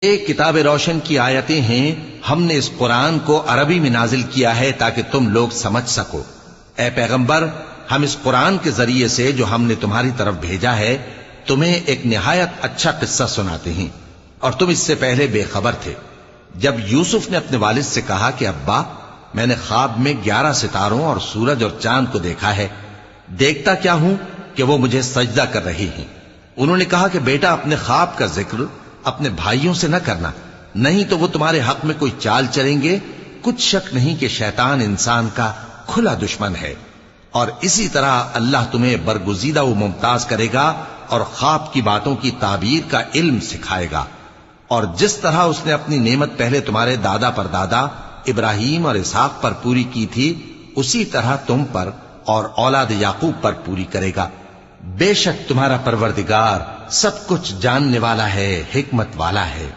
ये किताब रोशन की आयतें हैं, हमने इस कुरान को अरबी में नाजिल किया है ताकि तुम लोग समझ सको। ए पैगंबर, हम इस कुरान के जरिए से जो हमने तुम्हारी तरफ भेजा है तुम्हें एक निहायत अच्छा किस्सा सुनाते हैं, और तुम इससे पहले बेखबर थे। जब यूसुफ ने अपने वालिद से कहा कि अब्बा, मैंने ख्वाब में 11 सितारों और सूरज और चांद को देखा है, देखता क्या हूं कि वो मुझे सजदा कर रहे हैं। उन्होंने कहा कि बेटा, अपने ख्वाब का जिक्र अपने भाइयों से न करना, नहीं तो वो तुम्हारे हक में कोई चाल चलेंगे। कुछ शक नहीं कि शैतान इंसान का खुला दुश्मन है, और इसी तरह अल्लाह तुम्हें बरगुजीदा व मुमताज करेगा और ख्वाब की बातों की ताबीर का इल्म सिखाएगा। और जिस तरह उसने अपनी नेमत पहले तुम्हारे दादा पर दादा इब्राहिम और इसहाक पर पूरी की थी, उसी तरह तुम पर और औलाद याकूब पर पूरी करेगा। बेशक तुम्हारा परवरदिगार सब कुछ जानने वाला है, हिकमत वाला है।